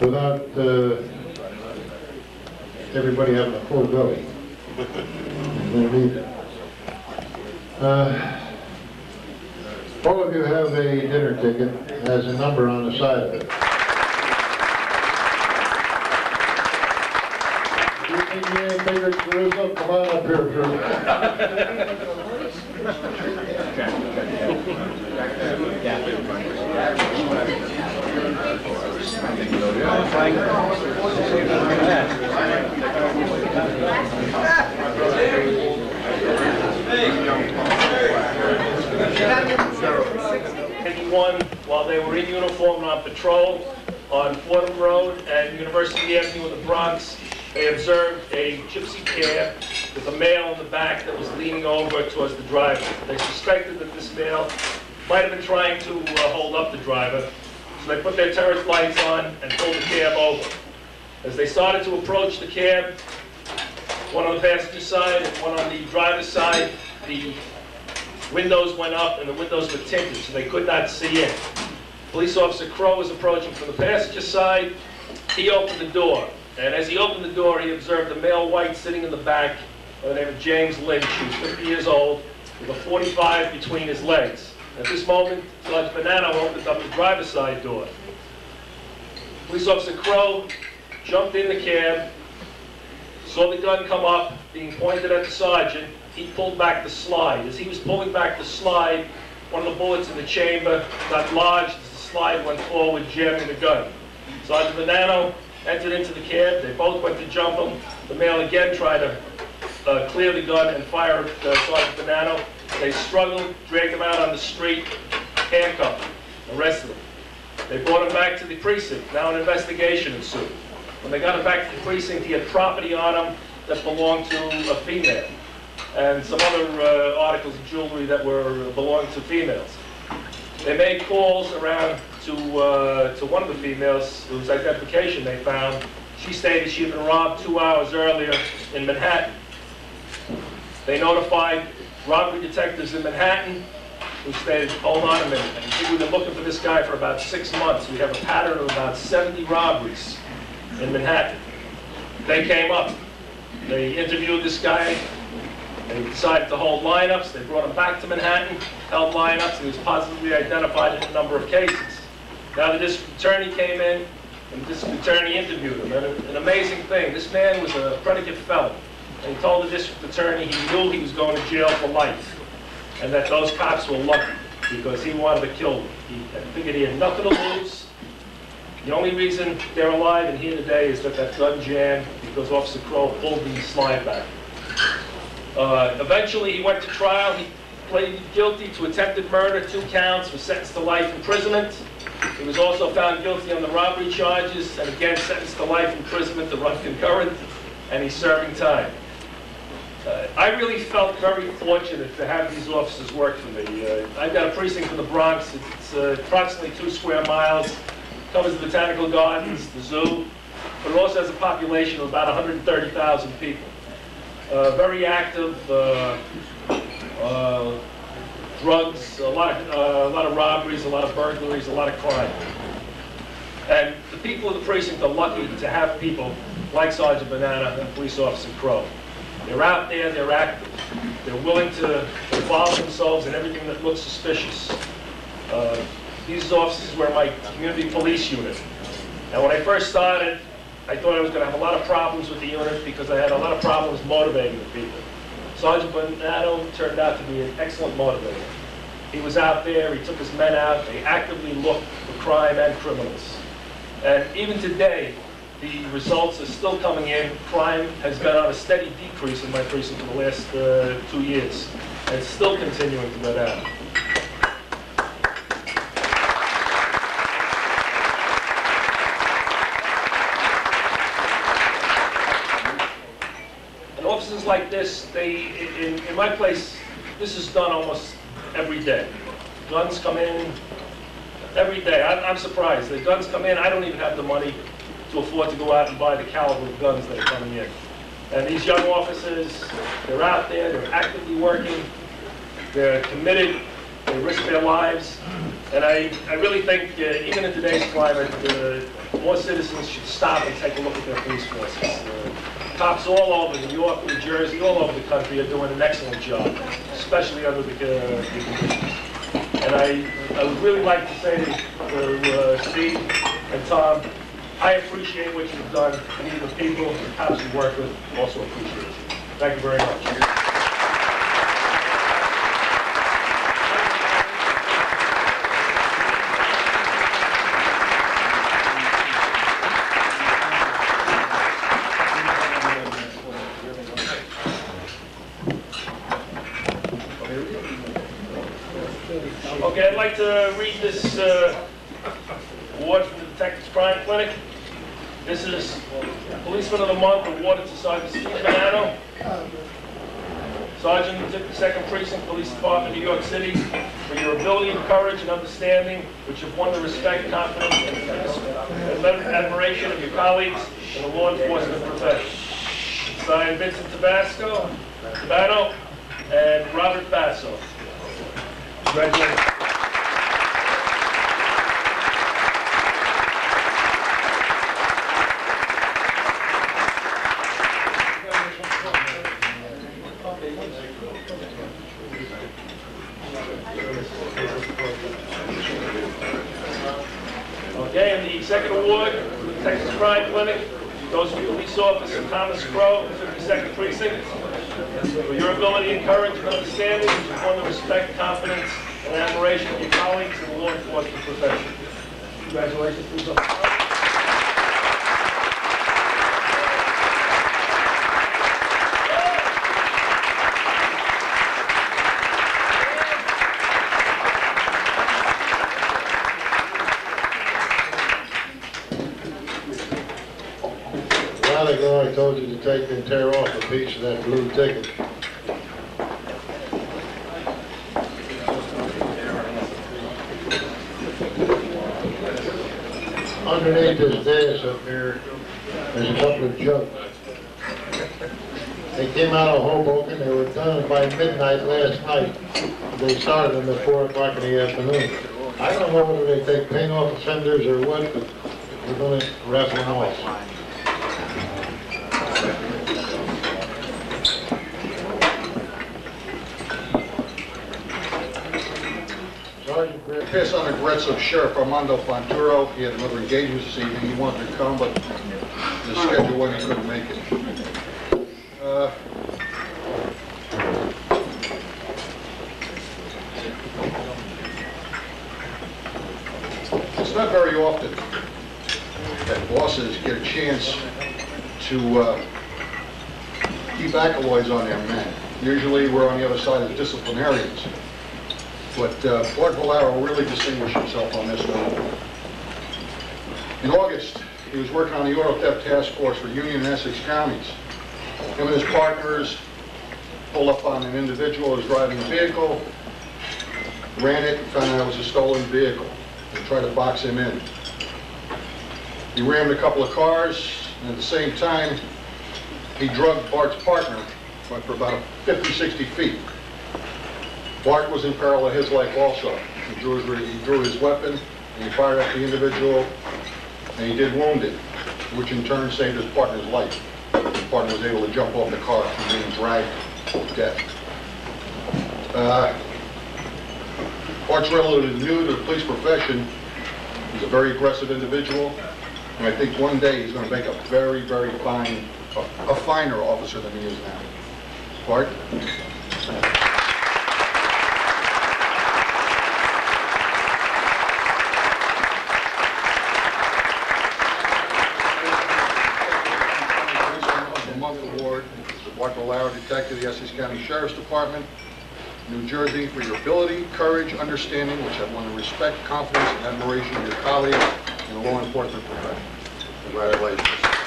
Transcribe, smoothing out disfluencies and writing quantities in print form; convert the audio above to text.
without everybody having a full belly. We'll need it. All of you have a dinner ticket. It has a number on the side of it. If you think you ain't bigger than Caruso, come on up here, Drew. While they were in uniform and on patrol on Fordham Road and University Avenue in the Bronx, they observed a gypsy cab with a male in the back that was leaning over towards the driver. They suspected that this male might have been trying to hold up the driver, so they put their turret lights on and pulled the cab over. As they started to approach the cab, one on the passenger side and one on the driver's side, the windows went up and the windows were tinted, so they could not see in. Police Officer Crow was approaching from the passenger side. He opened the door, and as he opened the door, he observed a male white sitting in the back by the name of James Lynch, who's 50 years old, with a .45 between his legs. At this moment, Sergeant Bonanno opened up the driver's side door. Police Officer Crow jumped in the cab, saw the gun come up, being pointed at the sergeant. He pulled back the slide. As he was pulling back the slide, one of the bullets in the chamber got lodged as the slide went forward, jamming the gun. Sergeant Bonanno entered into the cab. They both went to jump him. The male again tried to clear the gun and fire at Sergeant Bonanno. They struggled, dragged him out on the street, handcuffed him, arrested him. They brought him back to the precinct. Now an investigation ensued. When they got him back to the precinct, he had property on him that belonged to a female, and some other articles of jewelry that belonged to females. They made calls around to one of the females whose identification they found. She stated she had been robbed 2 hours earlier in Manhattan. They notified robbery detectives in Manhattan, who stated, hold on a minute, I think we've been looking for this guy for about 6 months. We have a pattern of about 70 robberies in Manhattan. They came up. They interviewed this guy. They decided to hold lineups. They brought him back to Manhattan, held lineups, and he was positively identified in a number of cases. Now the district attorney came in, and the district attorney interviewed him. And an amazing thing, this man was a predicate felon. And he told the district attorney he knew he was going to jail for life, and that those cops were lucky because he wanted to kill them. He figured he had nothing to lose. The only reason they're alive and here today is that gun jammed because Officer Crow pulled the slide back. Eventually, he went to trial. He pleaded guilty to attempted murder, 2 counts, was sentenced to life imprisonment. He was also found guilty on the robbery charges, and again sentenced to life imprisonment to run concurrent, and he's serving time. I really felt very fortunate to have these officers work for me. I've got a precinct in the Bronx. It's approximately 2 square miles. Covers the botanical gardens, the zoo, but it also has a population of about 130,000 people. Very active, drugs, a lot of robberies, a lot of burglaries, a lot of crime. And the people of the precinct are lucky to have people like Sergeant Bonanno and Police Officer Crow. They're out there, they're active. They're willing to involve themselves in everything that looks suspicious. These officers were my community police unit. And when I first started, I thought I was going to have a lot of problems with the unit because I had a lot of problems motivating the people. Sergeant Bonanno turned out to be an excellent motivator. He was out there, he took his men out, they actively looked for crime and criminals. And even today, the results are still coming in. Crime has been on a steady decrease in my precinct for the last 2 years, and it's still continuing to go down. Officers like this, in my place, this is done almost every day. Guns come in every day. I'm surprised. The guns come in, I don't even have the money to afford to go out and buy the caliber of guns that are coming in. And these young officers, they're out there, they're actively working, they're committed, they risk their lives. And I really think, even in today's climate, more citizens should stop and take a look at their police forces. Cops all over New York, New Jersey, all over the country are doing an excellent job, especially under the conditions. And I would really like to say to Steve and Tom, I appreciate what you've done, and the people, the cops you work with also appreciate it. Thank you very much. Okay, I'd like to read this award from the Detectives Crime Clinic. This is Policeman of the Month awarded to Sergeant Steve Bonanno, Sergeant of the 52nd Precinct Police Department, New York City, for your ability, courage, and understanding, which have won the respect, confidence, and admiration of your colleagues in the law enforcement profession. Signed, Vincent Tabasco, and Robert Basso. Congratulations. Okay, and the second award from the Texas Crime Clinic goes to Police Officer Thomas Crow, 52nd Precinct, for your ability and courage and understanding, which have won the respect, confidence, and admiration of your colleagues in the law enforcement profession. Congratulations, Police Officer. A while ago, I told you to take and tear off a piece of that blue ticket. Underneath this dais up here, there's a couple of jugs. They came out of Hoboken. They were done by midnight last night. They started them at 4 o'clock in the afternoon. I don't know whether they take paint off the fenders or what, but we're going to wrap them off. Pass on regrets of Sheriff Armando Fonturo. He had another engagement this evening. He wanted to come, but the schedule when he couldn't make it. It's not very often that bosses get a chance to keep accolades on their men. Usually we're on the other side of disciplinarians. But Bart Valero really distinguished himself on this one. In August, he was working on the Auto Theft Task Force for Union and Essex counties. Him and his partners pulled up on an individual who was driving a vehicle, ran it, and found out it was a stolen vehicle. They tried to box him in. He rammed a couple of cars, and at the same time, he drugged Bart's partner for about 50, 60 feet. Bart was in peril of his life also. He drew his weapon, and he fired at the individual, and he did wound him, which in turn saved his partner's life. His partner was able to jump off the car and being dragged to death. Bart's relatively new to the police profession. He's a very aggressive individual, and I think one day he's going to make a very, very fine, a finer officer than he is now. Bart? Award is the Bart Valero Detective of the Essex County Sheriff's Department, New Jersey, for your ability, courage, understanding, which have won the respect, confidence, and admiration of your colleagues in the law enforcement profession. Congratulations.